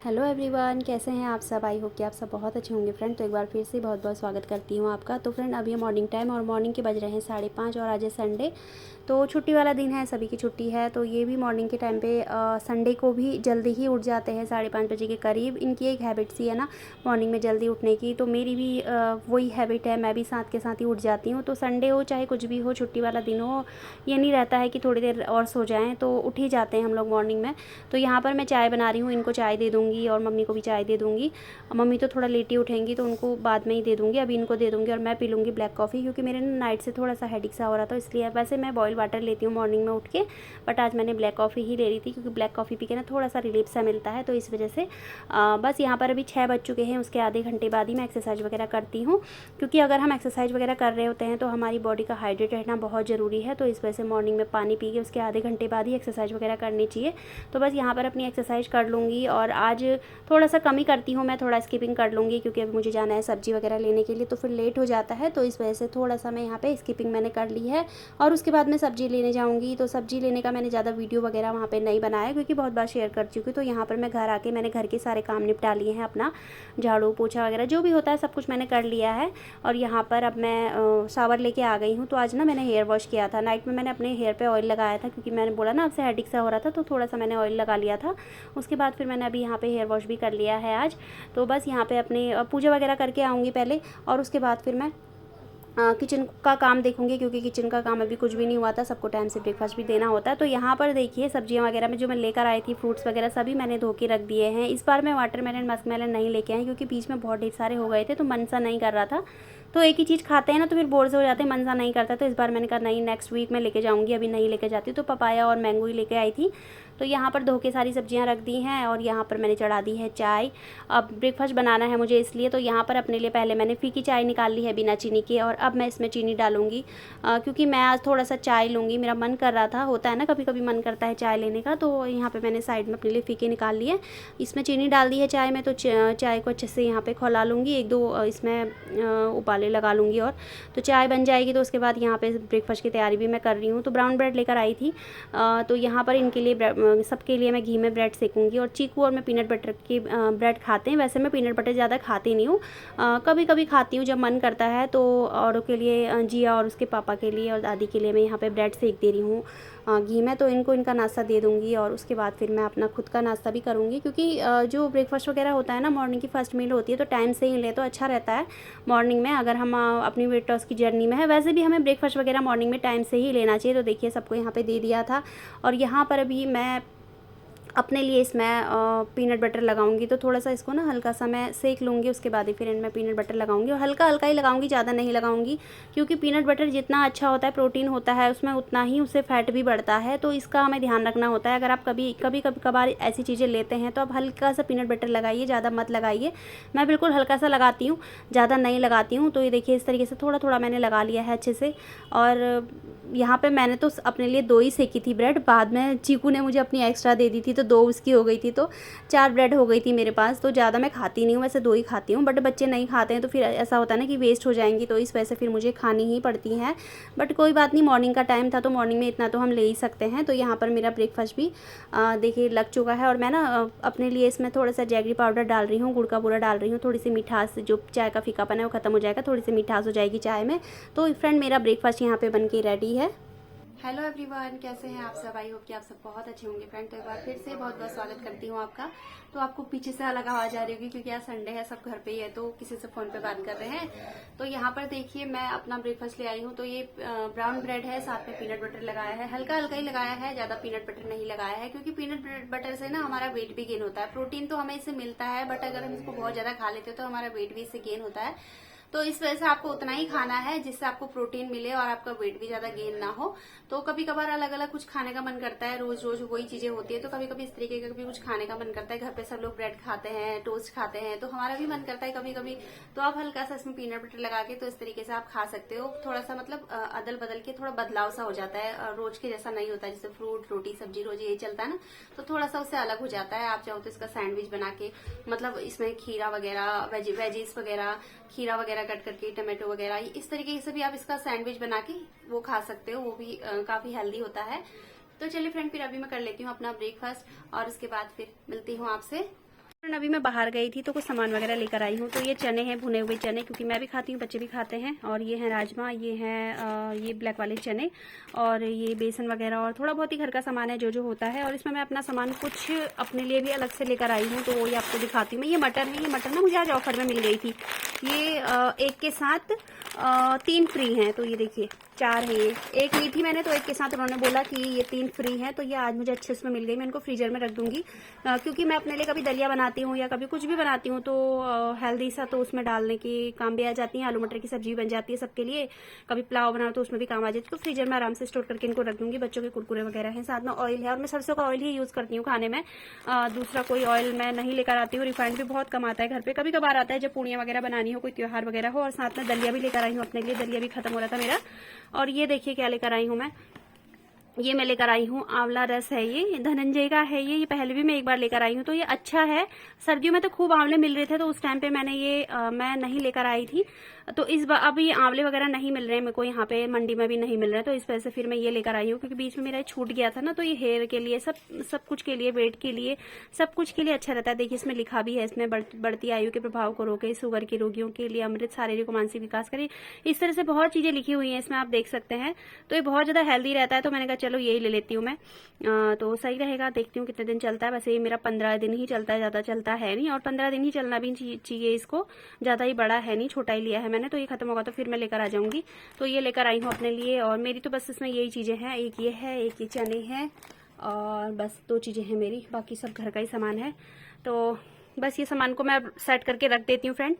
Hello everyone, कैसे हैं आप सब। आई होप कि आप सब बहुत अच्छे होंगे फ्रेंड। तो एक बार फिर से बहुत बहुत स्वागत करती हूँ आपका। तो फ्रेंड अभी मॉर्निंग टाइम और मॉर्निंग के बज रहे हैं 5:30 और आज है संडे, तो छुट्टी वाला दिन है, सभी की छुट्टी है। तो ये भी मॉर्निंग के टाइम पे संडे को भी जल्दी ही उठ जाते हैं 5:30 बजे के करीब। इनकी एक हैबिट सी है ना मॉर्निंग में जल्दी उठने की, तो मेरी भी वही हैबिट है, मैं भी साथ के साथ ही उठ जाती हूँ। तो संडे हो चाहे कुछ भी हो, छुट्टी वाला दिन हो, ये नहीं रहता है कि थोड़ी देर और सो जाएँ, तो उठ ही जाते हैं हम लोग मॉर्निंग में। तो यहाँ पर मैं चाय बना रही हूँ, इनको चाय दे दूँगी और मम्मी को भी चाय दे दूँगी। मम्मी तो थोड़ा लेट ही उठेंगी तो उनको बाद में ही दे दूँगी, अभी इनको दे दूँगी और मैं पी लूँगी ब्लैक कॉफ़ी, क्योंकि मेरे ना नाइट से थोड़ा सा हेडेक सा हो रहा था, इसलिए। वैसे मैं बॉयल वाटर लेती हूँ मॉर्निंग में उठ के, बट आज मैंने ब्लैक कॉफ़ी ही ले रही थी, क्योंकि ब्लैक कॉफ़ी पी के ना थोड़ा सा रिलीफ सा मिलता है, तो इस वजह से बस यहाँ पर अभी 6 बज चुके हैं। उसके आधे घंटे बाद ही मैं एक्सरसाइज वगैरह करती हूँ, क्योंकि अगर हम एक्सरसाइज वगैरह कर रहे होते हैं तो हमारी बॉडी का हाइड्रेट रहना बहुत ज़रूरी है। तो इस वजह से मॉर्निंग में पानी पी के उसके आधे घंटे बाद ही एक्सरसाइज वगैरह करनी चाहिए। तो बस यहाँ पर अपनी एक्सरसाइज कर लूँगी, और आज थोड़ा सा कम ही करती हूँ, मैं थोड़ा स्किपिंग कर लूँगी, क्योंकि अभी मुझे जाना है सब्जी वगैरह लेने के लिए, तो फिर लेट हो जाता है। तो इस वजह से थोड़ा सा मैं यहाँ पे स्किपिंग मैंने कर ली है, और उसके बाद मैं सब्जी लेने जाऊँगी। तो सब्जी लेने का मैंने ज़्यादा वीडियो वगैरह वहाँ पे नहीं बनाया, क्योंकि बहुत बार शेयर कर चुकी हूँ। तो यहाँ पर मैं घर आके मैंने घर के सारे काम निपटा लिए हैं, अपना झाड़ू पोछा वगैरह जो भी होता है सब कुछ मैंने कर लिया है। और यहाँ पर अब मैं शावर लेके आ गई हूँ। तो आज ना मैंने हेयर वॉश किया था, नाइट में मैंने अपने हेयर पे ऑयल लगाया था, क्योंकि मैंने बोला ना आपसे हेडेक सा हो रहा था, तो थोड़ा सा मैंने ऑयल लगा लिया था। उसके बाद फिर मैंने अभी यहाँ पे हेयर वॉश भी कर लिया है आज। तो बस यहाँ पे अपने पूजा वगैरह करके आऊँगी पहले, और उसके बाद फिर मैं किचन का काम देखूंगी, क्योंकि किचन का काम अभी कुछ भी नहीं हुआ था, सबको टाइम से ब्रेकफास्ट भी देना होता है। तो यहाँ पर देखिए सब्जियाँ वगैरह में जो मैं लेकर आई थी, फ्रूट्स वगैरह सभी मैंने धो के रख दिए हैं। इस बार मैं वाटरमेलन मस्क मेलन नहीं लेके आई, क्योंकि बीच में बहुत ढेर सारे हो गए थे, तो मन सा नहीं कर रहा था। तो एक ही चीज़ खाते हैं ना, तो फिर बोर से हो जाते हैं, मन सा नहीं करता। तो इस बार मैंने कहा नहीं, नेक्स्ट वीक मैं लेके जाऊँगी, अभी नहीं लेके जाती। तो पपाया और मैंगो ही लेके आई थी। तो यहाँ पर धो के सारी सब्जियाँ रख दी हैं, और यहाँ पर मैंने चढ़ा दी है चाय। अब ब्रेकफास्ट बनाना है मुझे, इसलिए। तो यहाँ पर अपने लिए पहले मैंने फीकी चाय निकाल ली है बिना चीनी के, और अब मैं इसमें चीनी डालूंगी, क्योंकि मैं आज थोड़ा सा चाय लूँगी। मेरा मन कर रहा था, होता है ना कभी कभी मन करता है चाय लेने का, तो यहाँ पे मैंने साइड में अपने लिए फीके निकाल लिए। इसमें चीनी डाल दी है चाय में, तो चाय को अच्छे से यहाँ पे खौला लूँगी, एक दो इसमें उबाले लगा लूँगी, और तो चाय बन जाएगी। तो उसके बाद यहाँ पे ब्रेकफास्ट की तैयारी भी मैं कर रही हूँ। तो ब्राउन ब्रेड लेकर आई थी, तो यहाँ पर इनके लिए सबके लिए मैं घी में ब्रेड सेकूँगी, और चीकू और मैं पीनट बटर की ब्रेड खाते हैं। वैसे मैं पीनट बटर ज़्यादा खाती नहीं हूँ, कभी कभी खाती हूँ जब मन करता है। तो औरों के लिए, जिया और उसके पापा के लिए और दादी के लिए मैं यहाँ पे ब्रेड सेक दे रही हूँ घी में। तो इनको इनका नाश्ता दे दूँगी, और उसके बाद फिर मैं अपना खुद का नाश्ता भी करूँगी, क्योंकि जो ब्रेकफास्ट वगैरह होता है ना, मॉर्निंग की फर्स्ट मील होती है, तो टाइम से ही ले तो अच्छा रहता है मॉर्निंग में, अगर हम अपनी वेट लॉस की जर्नी में है। वैसे भी हमें ब्रेकफास्ट वगैरह मॉर्निंग में टाइम से ही लेना चाहिए। तो देखिए सबको यहाँ पे दे दिया था, और यहाँ पर अभी मैं अपने लिए इसमें पीनट बटर लगाऊंगी। तो थोड़ा सा इसको ना हल्का सा मैं सेक लूँगी, उसके बाद ही फिर इनमें पीनट बटर लगाऊंगी, और हल्का हल्का ही लगाऊंगी, ज़्यादा नहीं लगाऊंगी, क्योंकि पीनट बटर जितना अच्छा होता है, प्रोटीन होता है उसमें, उतना ही उससे फैट भी बढ़ता है। तो इसका हमें ध्यान रखना होता है। अगर आप कभी कभी कभी कभार ऐसी चीज़ें लेते हैं, तो आप हल्का सा पीनट बटर लगाइए, ज़्यादा मत लगाइए। मैं बिल्कुल हल्का सा लगाती हूँ, ज़्यादा नहीं लगाती हूँ। तो ये देखिए इस तरीके से थोड़ा थोड़ा मैंने लगा लिया है अच्छे से। और यहाँ पे मैंने तो अपने लिए 2 ही सेकी थी ब्रेड, बाद में चीकू ने मुझे अपनी एक्स्ट्रा दे दी थी, तो 2 उसकी हो गई थी, तो 4 ब्रेड हो गई थी मेरे पास। तो ज़्यादा मैं खाती नहीं हूँ, वैसे 2 ही खाती हूँ, बट बच्चे नहीं खाते हैं, तो फिर ऐसा होता है ना कि वेस्ट हो जाएंगी, तो इस वजह से फिर मुझे खानी ही पड़ती हैं। बट कोई बात नहीं, मॉर्निंग का टाइम था, तो मॉर्निंग में इतना तो हम ले ही सकते हैं। तो यहाँ पर मेरा ब्रेकफास्ट भी देखिए लग चुका है, और मैं ना अपने लिए इसमें थोड़ा सा जैगरी पाउडर डाल रही हूँ, गुड़ का बूरा डाल रही हूँ, थोड़ी सी मिठास, जो चाय का फीकापन है वो खत्म हो जाएगा, थोड़ी सी मिठास हो जाएगी चाय में। तो फ्रेंड मेरा ब्रेकफास्ट यहाँ पे बन के रेडी है। हेलो एवरीवन, कैसे हैं आप सब। आई होप कि आप सब बहुत अच्छे होंगे फ्रेंड। तो एक बार फिर से बहुत बहुत स्वागत करती हूँ आपका। तो आपको पीछे से अलग आवाज आ रही होगी, क्योंकि आज संडे है, सब घर पे ही है, तो किसी से फोन पे बात कर रहे हैं। तो यहाँ पर देखिए मैं अपना ब्रेकफास्ट ले आई हूँ। तो ये ब्राउन ब्रेड है, साथ में पीनट बटर लगाया है, हल्का हल्का ही लगाया है, ज्यादा पीनट बटर नहीं लगाया है, क्योंकि पीनट बटर से ना हमारा वेट भी गेन होता है। प्रोटीन तो हमें इससे मिलता है, बट अगर हम इसको बहुत ज्यादा खा लेते हैं तो हमारा वेट भी इससे गेन होता है। तो इस वजह से आपको उतना ही खाना है जिससे आपको प्रोटीन मिले और आपका वेट भी ज्यादा गेन ना हो। तो कभी कभार अलग अलग कुछ खाने का मन करता है, रोज रोज वही चीजें होती है, तो कभी कभी इस तरीके का भी कुछ खाने का मन करता है। घर पे सब लोग ब्रेड खाते हैं, टोस्ट खाते हैं, तो हमारा भी मन करता है कभी कभी। तो आप हल्का सा इसमें पीनट बटर लगा के तो इस तरीके से आप खा सकते हो। थोड़ा सा मतलब अदल बदल के थोड़ा बदलाव सा हो जाता है, रोज के जैसा नहीं होता, जैसे फ्रूट रोटी सब्जी रोज यही चलता है ना, तो थोड़ा सा उससे अलग हो जाता है। आप चाहो तो इसका सैंडविच बना के, मतलब इसमें खीरा वगैरह, वेजीज वगैरह, खीरा वगैरह कट करके, टमाटो वगैरह, इस तरीके से भी आप इसका सैंडविच बना के वो खा सकते हो, वो भी काफी हेल्दी होता है। तो चलिए फ्रेंड, फिर अभी मैं कर लेती हूँ अपना ब्रेकफास्ट, और उसके बाद फिर मिलती हूँ आपसे। अभी मैं बाहर गई थी तो कुछ सामान वगैरह लेकर आई हूँ। तो ये चने हैं, भुने हुए चने, क्योंकि मैं भी खाती हूँ, बच्चे भी खाते हैं। और ये हैं राजमा, ये हैं ये ब्लैक वाले चने, और ये बेसन वगैरह, और थोड़ा बहुत ही घर का सामान है जो जो होता है। और इसमें मैं अपना सामान कुछ अपने लिए भी अलग से लेकर आई हूँ, तो वो ये आपको दिखाती हूँ मैं। ये मटर है, ये मटर ना मुझे आज ऑफर में मिल गई थी। ये एक के साथ 3 फ्री हैं, तो ये देखिए 4 है। ये एक ली थी मैंने, तो एक के साथ उन्होंने बोला कि ये 3 फ्री हैं, तो ये आज मुझे अच्छे उसमें मिल गई। मैं इनको फ्रीजर में रख दूंगी, क्योंकि मैं अपने लिए कभी दलिया बनाती हूँ या कभी कुछ भी बनाती हूँ तो हेल्दी सा, तो उसमें डालने के काम भी आ जाती है। आलू मटर की सब्जी भी बन जाती है सबके लिए, कभी पुलाव बनाओ तो उसमें भी काम आ जाती है। तो फ्रीजर में आराम से स्टोर करके इनको रख दूंगी। बच्चों के कुरकुरे वगैरह हैं, साथ में ऑयल है, और मैं सरसों का ऑयल ही यूज़ करती हूँ खाने में। दूसरा कोई ऑयल मैं नहीं लेकर आती हूँ। रिफाइंड भी बहुत कम आता है घर पे, कभी कभार आता है जब पूड़ियाँ वगैरह बनानी हो, कोई त्योहार वगैरह हो। और साथ में दलिया भी लेकर आई हूँ अपने लिए, दलिया भी खत्म हो रहा था मेरा। और ये देखिए क्या लेकर आई हूँ मैं, ये मैं लेकर आई हूँ आंवला रस है, ये धनंजय का है। ये पहले भी मैं एक बार लेकर आई हूँ, तो ये अच्छा है। सर्दियों में तो खूब आंवले मिल रहे थे, तो उस टाइम पे मैंने ये मैं नहीं लेकर आई थी। तो इस बार अब ये आंवले वगैरह नहीं मिल रहे हैं मेरे को, यहाँ पे मंडी में भी नहीं मिल रहे हैं, तो इस वजह से फिर मैं ये लेकर आई हूँ, क्योंकि बीच में मेरा छूट गया था ना। तो ये हेयर के लिए, सब कुछ के लिए, वेट के लिए, सब कुछ के लिए अच्छा रहता है। देखिए इसमें लिखा भी है, इसमें बढ़ती आयु के प्रभाव को रोके, शुगर के रोगियों के लिए, अमृत, शारीरिक मानसिक विकास करे, इस तरह से बहुत चीजें लिखी हुई हैं इसमें, आप देख सकते हैं। तो ये बहुत ज्यादा हेल्दी रहता है, तो मैंने कहा चलो यही ले लेती हूँ मैं। तो सही रहेगा, देखती हूँ कितने दिन चलता है। वैसे ये मेरा 15 दिन ही चलता है, ज्यादा चलता है नहीं, और 15 दिन ही चलना भी चाहिए इसको, ज्यादा ही बड़ा है नहीं, छोटा ही लिया है मैंने। तो ये खत्म होगा तो फिर मैं लेकर आ जाऊंगी। तो ये लेकर आई हूँ अपने लिए, और मेरी तो बस इसमें यही चीजें हैं, एक ये है, एक ये चने हैं, और बस 2 चीजें हैं मेरी, बाकी सब घर का ही सामान है। तो बस ये सामान को मैं सेट करके रख देती हूँ फ्रेंड।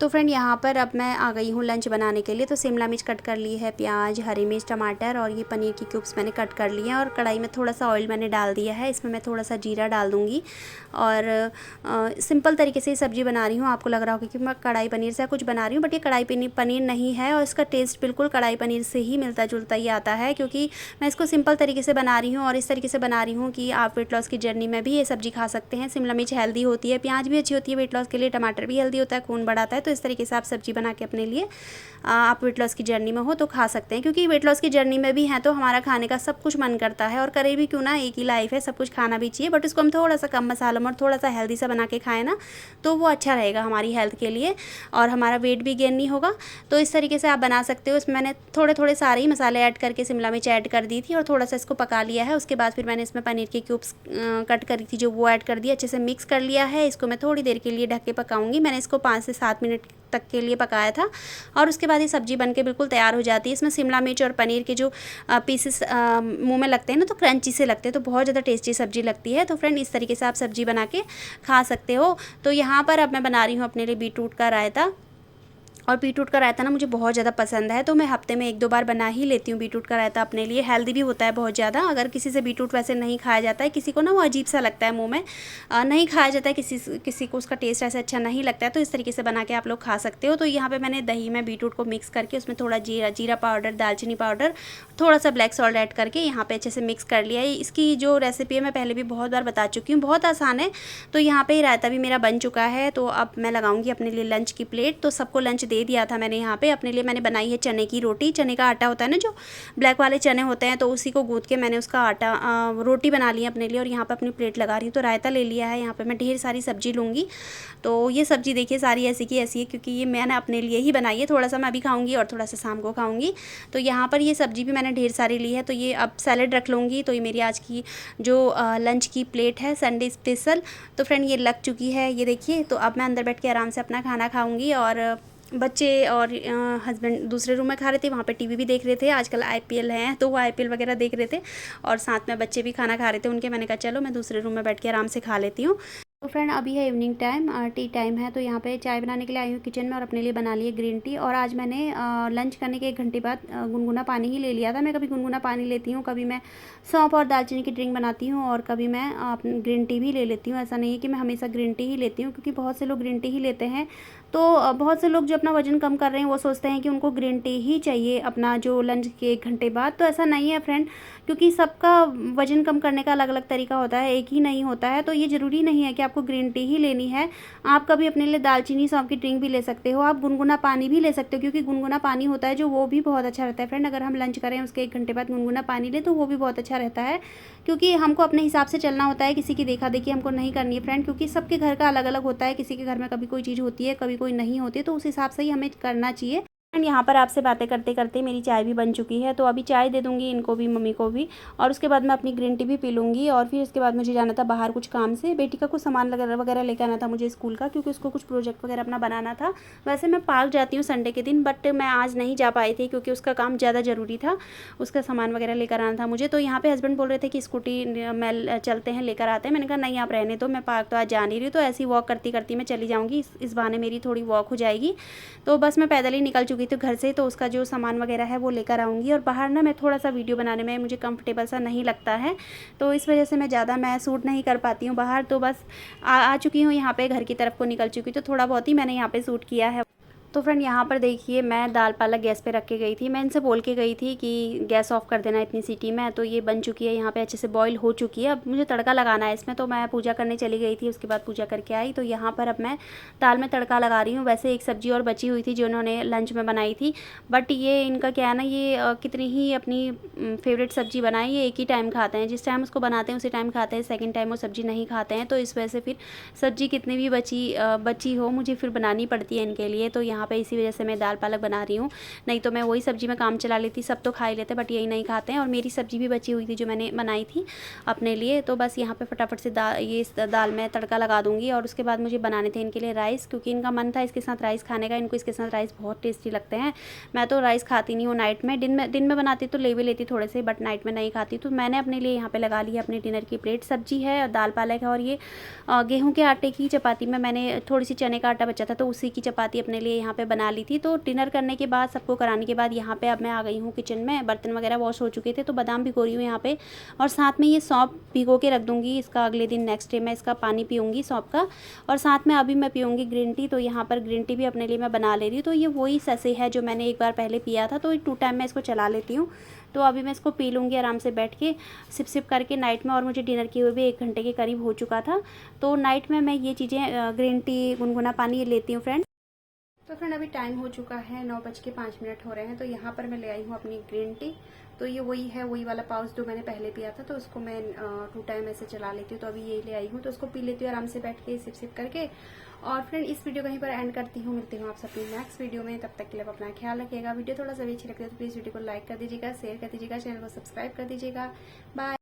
तो फ्रेंड यहाँ पर अब मैं आ गई हूँ लंच बनाने के लिए। तो शिमला मिर्च कट कर ली है, प्याज, हरी मिर्च, टमाटर, और ये पनीर की क्यूब्स मैंने कट कर लिए हैं। और कढ़ाई में थोड़ा सा ऑयल मैंने डाल दिया है, इसमें मैं थोड़ा सा जीरा डाल दूँगी। और सिंपल तरीके से ही सब्ज़ी बना रही हूँ। आपको लग रहा होगा कि मैं कढ़ाई पनीर से कुछ बना रही हूँ, बट ये कढ़ाई पनीर नहीं है, और इसका टेस्ट बिल्कुल कढ़ाई पनीर से ही मिलता जुलता ही आता है, क्योंकि मैं इसको सिंपल तरीके से बना रही हूँ। और इस तरीके से बना रही हूँ कि आप वेट लॉस की जर्नी में भी ये सब्ज़ी खा सकते हैं। शिमला मिर्च हेल्दी होती है, प्याज भी अच्छी होती है वेट लॉस के लिए, टमाटर भी हेल्दी होता है, खून बढ़ाता है। तो इस तरीके से आप सब्जी बना के अपने लिए आप वेट लॉस की जर्नी में हो तो खा सकते हैं, क्योंकि वेट लॉस की जर्नी में भी हैं तो हमारा खाने का सब कुछ मन करता है। और करे भी क्यों ना, एक ही लाइफ है, सब कुछ खाना भी चाहिए, बट उसको हम थोड़ा सा कम मसालों में और थोड़ा सा हेल्दी सा बना के खाएं ना, तो वो अच्छा रहेगा हमारी हेल्थ के लिए, और हमारा वेट भी गेन नहीं होगा। तो इस तरीके से आप बना सकते हो। इसमें मैंने थोड़े थोड़े सारे ही मसाले ऐड करके शिमला मिर्च ऐड कर दी थी, और थोड़ा सा इसको पका लिया है। उसके बाद फिर मैंने इसमें पनीर के क्यूब्स कट करी थी जो, वो ऐड कर दिया, अच्छे से मिक्स कर लिया है। इसको मैं थोड़ी देर के लिए ढक के पकाऊंगी। मैंने इसको 5 से 7 मिनट तक के लिए पकाया था, और उसके बाद ये सब्जी बनके बिल्कुल तैयार हो जाती है। इसमें शिमला मिर्च और पनीर के जो पीसेस मुंह में लगते हैं ना, तो क्रंची से लगते हैं, तो बहुत ज़्यादा टेस्टी सब्जी लगती है। तो फ्रेंड इस तरीके से आप सब्जी बना के खा सकते हो। तो यहाँ पर अब मैं बना रही हूँ अपने लिए बीटरूट का रायता, और बीटरूट का रायता ना मुझे बहुत ज़्यादा पसंद है, तो मैं हफ्ते में 1-2 बार बना ही लेती हूँ बीटरूट का रायता अपने लिए। हेल्दी भी होता है बहुत ज़्यादा। अगर किसी से बीटरूट वैसे नहीं खाया जाता है, किसी को ना वो अजीब सा लगता है मुंह में, नहीं खाया जाता है, किसी को उसका टेस्ट ऐसे अच्छा नहीं लगता है, तो इस तरीके से बना के आप लोग खा सकते हो। तो यहाँ पर मैंने दही में बीटरूट को मिक्स करके उसमें थोड़ा जीरा पाउडर, दालचीनी पाउडर, थोड़ा सा ब्लैक सॉल्ट ऐड करके यहाँ पर अच्छे से मिक्स कर लिया है। इसकी जो रेसिपी है मैं पहले भी बहुत बार बता चुकी हूँ, बहुत आसान है। तो यहाँ पर रायता भी मेरा बन चुका है। तो अब मैं लगाऊंगी अपने लिए लंच की प्लेट। तो सबको लंच दे दिया था मैंने। यहाँ पे अपने लिए मैंने बनाई है चने की रोटी। चने का आटा होता है ना, जो ब्लैक वाले चने होते हैं, तो उसी को गूंथ के मैंने उसका आटा रोटी बना ली है अपने लिए, और यहाँ पे अपनी प्लेट लगा रही हूँ। तो रायता ले लिया है। यहाँ पे मैं ढेर सारी सब्जी लूँगी। तो ये सब्जी देखिए सारी ऐसी की ऐसी है, क्योंकि ये मैंने अपने लिए ही बनाई है। थोड़ा सा मैं अभी खाऊंगी और थोड़ा सा शाम को खाऊंगी। तो यहाँ पर ये सब्जी भी मैंने ढेर सारी ली है। तो ये अब सैलेड रख लूँगी। तो ये मेरी आज की जो लंच की प्लेट है संडे स्पेशल। तो फ्रेंड ये लग चुकी है, ये देखिए। तो अब मैं अंदर बैठ के आराम से अपना खाना खाऊंगी, और बच्चे और हस्बैंड दूसरे रूम में खा रहे थे, वहाँ पे टीवी भी देख रहे थे। आजकल आईपीएल है, तो वो आईपीएल वगैरह देख रहे थे, और साथ में बच्चे भी खाना खा रहे थे उनके। मैंने कहा चलो मैं दूसरे रूम में बैठ के आराम से खा लेती हूँ। तो फ्रेंड अभी है इवनिंग टाइम, टी टाइम है। तो यहाँ पे चाय बनाने के लिए आई हूँ किचन में, और अपने लिए बना ली है ग्रीन टी। और आज मैंने लंच करने के 1 घंटे बाद गुनगुना पानी ही ले लिया था। मैं कभी गुनगुना पानी लेती हूँ, कभी मैं सौंफ और दालचीनी की ड्रिंक बनाती हूँ, और कभी मैं ग्रीन टी भी ले लेती हूँ। ऐसा नहीं है कि मैं हमेशा ग्रीन टी ही लेती हूँ, क्योंकि बहुत से लोग ग्रीन टी ही लेते हैं। तो बहुत से लोग जो अपना वज़न कम कर रहे हैं वो सोचते हैं कि उनको ग्रीन टी ही चाहिए अपना जो लंच के 1 घंटे बाद। तो ऐसा नहीं है फ्रेंड, क्योंकि सबका वज़न कम करने का अलग अलग तरीका होता है, एक ही नहीं होता है। तो ये ज़रूरी नहीं है कि आपको ग्रीन टी ही लेनी है, आप कभी अपने लिए दालचीनी सौंफ की ड्रिंक भी ले सकते हो, आप गुनगुना पानी भी ले सकते हो, क्योंकि गुनगुना पानी होता है जो वो भी बहुत अच्छा रहता है फ्रेंड। अगर हम लंच करें उसके 1 घंटे बाद गुनगुना पानी लें तो वो भी बहुत अच्छा रहता है, क्योंकि हमको अपने हिसाब से चलना होता है, किसी की देखा देखी हमको नहीं करनी है फ्रेंड, क्योंकि सबके घर का अलग अलग होता है। किसी के घर में कभी कोई चीज़ होती है, कभी कोई नहीं होती है, तो उस हिसाब से ही हमें करना चाहिए। एंड यहाँ पर आपसे बातें करते करते मेरी चाय भी बन चुकी है, तो अभी चाय दे दूँगी इनको भी, मम्मी को भी, और उसके बाद मैं अपनी ग्रीन टी भी पी लूँगी। और फिर उसके बाद मुझे जाना था बाहर कुछ काम से, बेटी का कुछ सामान वगैरह लेकर आना था मुझे स्कूल का, क्योंकि उसको कुछ प्रोजेक्ट वगैरह अपना बनाना था। वैसे मैं पार्क जाती हूँ संडे के दिन, बट मैं आज नहीं जा पाई थी क्योंकि उसका काम ज़्यादा ज़रूरी था, उसका सामान वगैरह लेकर आना था मुझे। तो यहाँ पे हस्बैंड बोल रहे थे कि स्कूटी मैं चलते हैं, लेकर आते हैं। मैंने कहा नहीं आप रहने दो, मैं पार्क तो आज जा नहीं रही, तो ऐसी वॉक करती करती मैं चली जाऊँगी, इस बहाने मेरी थोड़ी वॉक हो जाएगी। तो बस मैं पैदल ही निकल चुकी थी घर से, तो उसका जो सामान वगैरह है वो लेकर आऊँगी। और बाहर ना मैं थोड़ा सा वीडियो बनाने में मुझे कंफर्टेबल सा नहीं लगता है, तो इस वजह से मैं ज़्यादा शूट नहीं कर पाती हूँ बाहर। तो बस आ चुकी हूँ यहाँ पे, घर की तरफ को निकल चुकी, तो थोड़ा बहुत ही मैंने यहाँ पे शूट किया है। तो फ्रेंड यहाँ पर देखिए, मैं दाल पालक गैस पे रख के गई थी, मैं इनसे बोल के गई थी कि गैस ऑफ कर देना इतनी सीटी में। तो ये बन चुकी है, यहाँ पे अच्छे से बॉईल हो चुकी है। अब मुझे तड़का लगाना है इसमें, तो मैं पूजा करने चली गई थी, उसके बाद पूजा करके आई। तो यहाँ पर अब मैं दाल में तड़का लगा रही हूँ। वैसे एक सब्जी और बची हुई थी जो उन्होंने लंच में बनाई थी, बट ये इनका क्या है ना, ये कितनी ही अपनी फेवरेट सब्जी बनाए, ये एक ही टाइम खाते हैं, जिस टाइम उसको बनाते हैं उसी टाइम खाते हैं, सेकेंड टाइम वो सब्ज़ी नहीं खाते हैं। तो इस वजह से फिर सब्ज़ी कितनी भी बची हो मुझे फिर बनानी पड़ती है इनके लिए। तो यहाँ पे इसी वजह से मैं दाल पालक बना रही हूँ, नहीं तो मैं वही सब्ज़ी में काम चला लेती, सब तो खा ही लेते, बट यही नहीं खाते हैं। और मेरी सब्ज़ी भी बची हुई थी जो मैंने बनाई थी अपने लिए। तो बस यहाँ पे फटाफट से दाल में तड़का लगा दूँगी। और उसके बाद मुझे बनाने थे इनके लिए राइस, क्योंकि इनका मन था इसके साथ राइस खाने का, इनको इसके साथ राइस बहुत टेस्टी लगते हैं। मैं तो राइस खाती नहीं हूँ नाइट में, दिन में बनाती तो ले भी लेती थोड़े से, बट नाइट में नहीं खाती। तो मैंने अपने लिए यहाँ पे लगा ली अपने डिनर की प्लेट, सब्जी है, दाल पालक है, और ये गेहूं के आटे की चपाती में मैंने थोड़ी सी चने का आटा बचा था, तो उसी की चपाती अपने लिए यहाँ पे बना ली थी। तो डिनर करने के बाद, सबको कराने के बाद, यहाँ पे अब मैं आ गई हूँ किचन में। बर्तन वगैरह वॉश हो चुके थे, तो बादाम भिगो रही हूँ यहाँ पे, और साथ में ये सौंफ भिगो के रख दूँगी, इसका अगले दिन नेक्स्ट डे मैं इसका पानी पीऊँगी सौंफ का। और साथ में अभी मैं पीऊँगी ग्रीन टी। तो यहाँ पर ग्रीन टी भी अपने लिए मैं बना ले रही हूँ। तो ये वही ससे है जो मैंने एक बार पहले पिया था, तो 2 टाइम मैं इसको चला लेती हूँ। तो अभी मैं इसको पी लूँगी आराम से बैठ के, सिप सिप करके नाइट में। और मुझे डिनर किए हुए भी 1 घंटे के करीब हो चुका था। तो नाइट में मैं ये चीज़ें ग्रीन टी, गुनगुना पानी ये लेती हूँ फ्रेंड। तो फ्रेंड अभी टाइम हो चुका है, 9:05 हो रहे हैं। तो यहाँ पर मैं ले आई हूँ अपनी ग्रीन टी। तो ये वही है, वही वाला पाउच जो मैंने पहले पिया था, तो उसको मैं 2 टाइम ऐसे चला लेती हूँ। तो अभी यही ले आई हूँ, तो उसको पी लेती हूँ आराम से बैठ के, सिप सिप करके। और फ्रेंड इस वीडियो कहीं पर एंड करती हूँ, मिलती हूँ आपसे अपनी नेक्स्ट वीडियो में। तब तक के लिए अपना ख्याल रखिएगा। वीडियो थोड़ा सा भी अच्छी लगती है तो प्लीज़ वीडियो को लाइक कर दीजिएगा, शेयर कर दीजिएगा, चैनल को सब्सक्राइब कर दीजिएगा। बाय।